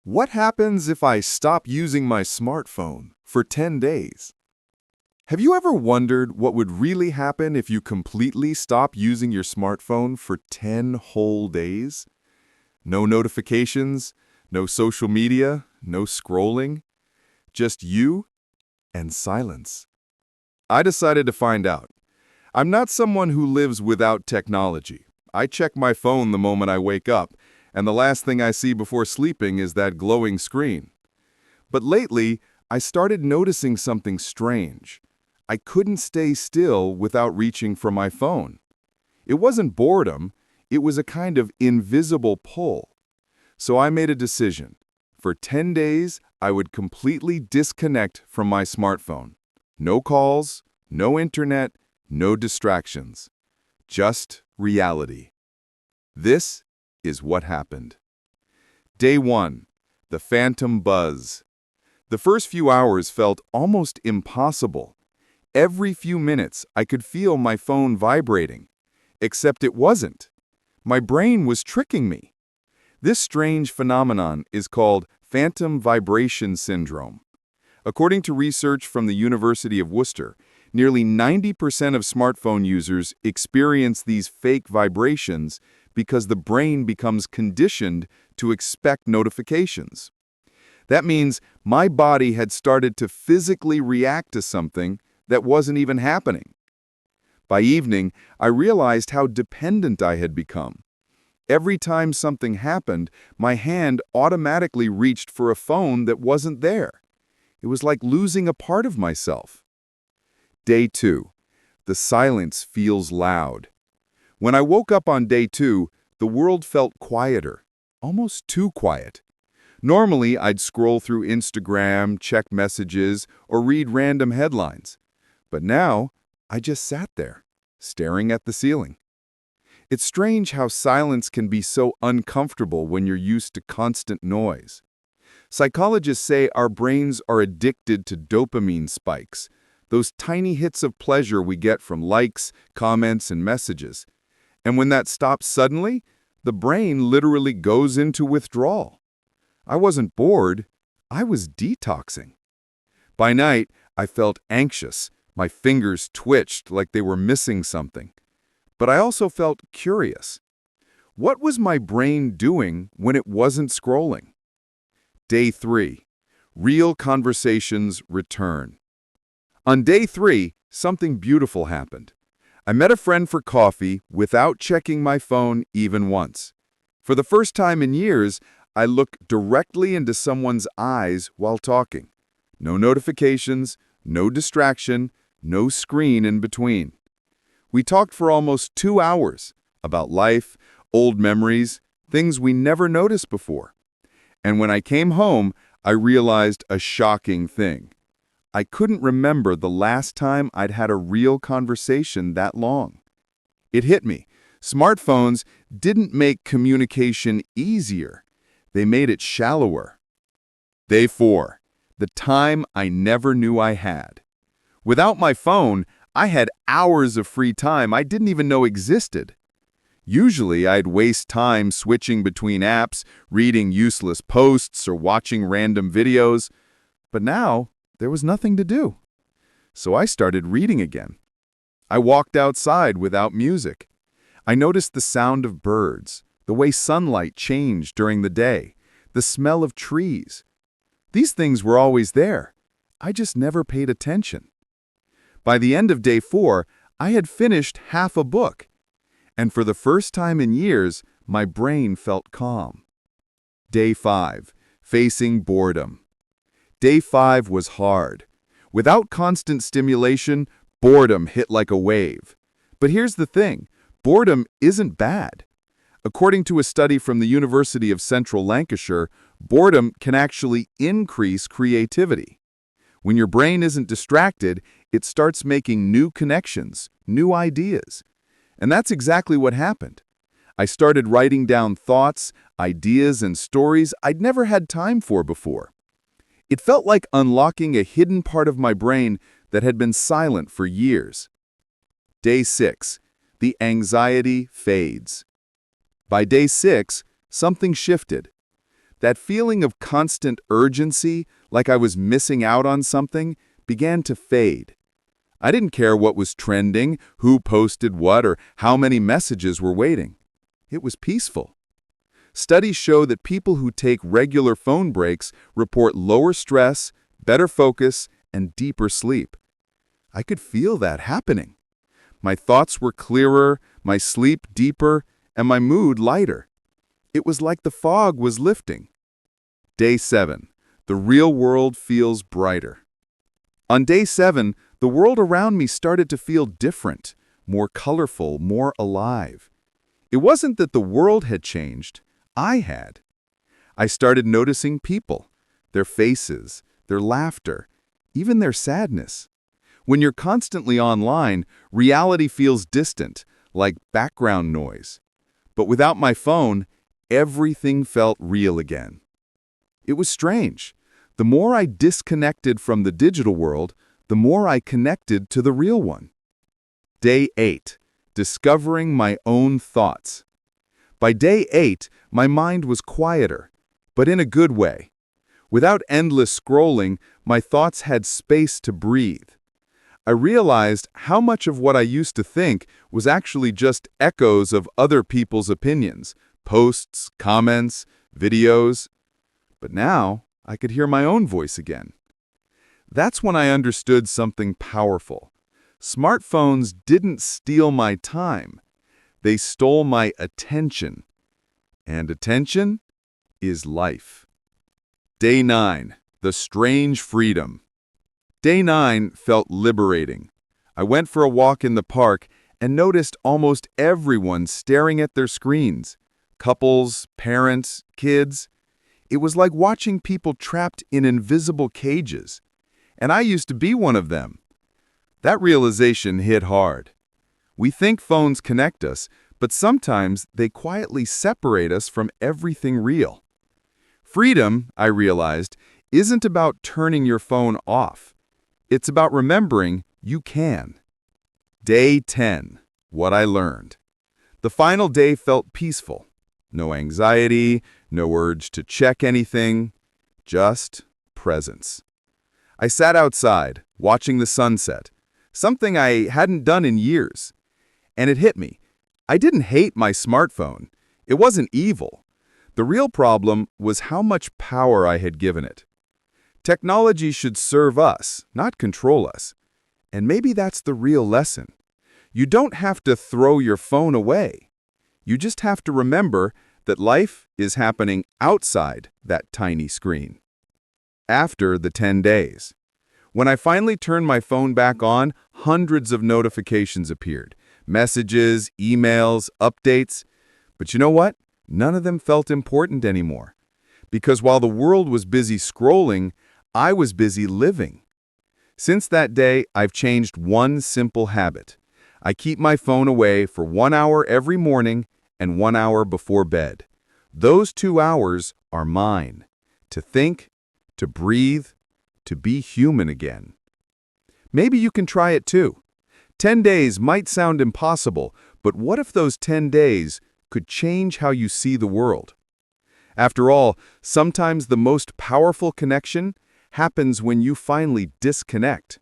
What happens if I stop using my smartphone for 10 days? Have you ever wondered what would really happen if you completely stop using your smartphone for 10 whole days? No notifications, no social media, no scrolling, just you and silence. I decided to find out. I'm not someone who lives without technology. I check my phone the moment I wake up, and the last thing I see before sleeping is that glowing screen. But lately, I started noticing something strange. I couldn't stay still without reaching for my phone. It wasn't boredom, it was a kind of invisible pull. So I made a decision. For 10 days, I would completely disconnect from my smartphone. No calls, no internet, no distractions. Just reality. This is what happened. Day 1. The phantom buzz. The first few hours felt almost impossible. Every few minutes, I could feel my phone vibrating. Except it wasn't. My brain was tricking me. This strange phenomenon is called phantom vibration syndrome. According to research from the University of Worcester, nearly 90% of smartphone users experience these fake vibrations because the brain becomes conditioned to expect notifications. That means my body had started to physically react to something that wasn't even happening. By evening, I realized how dependent I had become. Every time something happened, my hand automatically reached for a phone that wasn't there. It was like losing a part of myself. Day 2. The silence feels loud. When I woke up on day 2, the world felt quieter, almost too quiet. Normally, I'd scroll through Instagram, check messages, or read random headlines. But now, I just sat there, staring at the ceiling. It's strange how silence can be so uncomfortable when you're used to constant noise. Psychologists say our brains are addicted to dopamine spikes, those tiny hits of pleasure we get from likes, comments, and messages. And when that stops suddenly, the brain literally goes into withdrawal. I wasn't bored, I was detoxing. By night, I felt anxious. My fingers twitched like they were missing something. But I also felt curious. What was my brain doing when it wasn't scrolling? Day 3. Real conversations return. On day 3, something beautiful happened. I met a friend for coffee without checking my phone even once. For the first time in years, I looked directly into someone's eyes while talking. No notifications, no distraction, no screen in between. We talked for almost 2 hours about life, old memories, things we never noticed before. And when I came home, I realized a shocking thing. I couldn't remember the last time I'd had a real conversation that long. It hit me. Smartphones didn't make communication easier. They made it shallower. Day 4. The time I never knew I had. Without my phone, I had hours of free time I didn't even know existed. Usually, I'd waste time switching between apps, reading useless posts, or watching random videos. But now, there was nothing to do. So I started reading again. I walked outside without music. I noticed the sound of birds, the way sunlight changed during the day, the smell of trees. These things were always there. I just never paid attention. By the end of day 4, I had finished half a book. And for the first time in years, my brain felt calm. Day 5. Facing boredom. Day 5 was hard. Without constant stimulation, boredom hit like a wave. But here's the thing, boredom isn't bad. According to a study from the University of Central Lancashire, boredom can actually increase creativity. When your brain isn't distracted, it starts making new connections, new ideas. And that's exactly what happened. I started writing down thoughts, ideas, and stories I'd never had time for before. It felt like unlocking a hidden part of my brain that had been silent for years. Day 6. The anxiety fades. By day 6, something shifted. That feeling of constant urgency, like I was missing out on something, began to fade. I didn't care what was trending, who posted what, or how many messages were waiting. It was peaceful. Studies show that people who take regular phone breaks report lower stress, better focus, and deeper sleep. I could feel that happening. My thoughts were clearer, my sleep deeper, and my mood lighter. It was like the fog was lifting. Day 7. The real world feels brighter. On day 7, the world around me started to feel different, more colorful, more alive. It wasn't that the world had changed, I had. I started noticing people, their faces, their laughter, even their sadness. When you're constantly online, reality feels distant, like background noise. But without my phone, everything felt real again. It was strange. The more I disconnected from the digital world, the more I connected to the real one. Day 8. Discovering my own thoughts. By day 8, my mind was quieter, but in a good way. Without endless scrolling, my thoughts had space to breathe. I realized how much of what I used to think was actually just echoes of other people's opinions, posts, comments, videos. But now, I could hear my own voice again. That's when I understood something powerful. Smartphones didn't steal my time. They stole my attention. And attention is life. Day 9. The strange freedom. Day 9 felt liberating. I went for a walk in the park and noticed almost everyone staring at their screens. Couples, parents, kids. It was like watching people trapped in invisible cages. And I used to be one of them. That realization hit hard. We think phones connect us, but sometimes they quietly separate us from everything real. Freedom, I realized, isn't about turning your phone off. It's about remembering you can. Day 10. What I learned. The final day felt peaceful. No anxiety, no urge to check anything, just presence. I sat outside, watching the sunset, something I hadn't done in years. And it hit me. I didn't hate my smartphone. It wasn't evil. The real problem was how much power I had given it. Technology should serve us, not control us. And maybe that's the real lesson. You don't have to throw your phone away. You just have to remember that life is happening outside that tiny screen. After the 10 days. When I finally turned my phone back on, hundreds of notifications appeared. Messages, emails, updates. But you know what? None of them felt important anymore. Because while the world was busy scrolling, I was busy living. Since that day, I've changed one simple habit. I keep my phone away for 1 hour every morning and 1 hour before bed. Those 2 hours are mine. To think, to breathe, to be human again. Maybe you can try it too. 10 days might sound impossible, but what if those 10 days could change how you see the world? After all, sometimes the most powerful connection happens when you finally disconnect.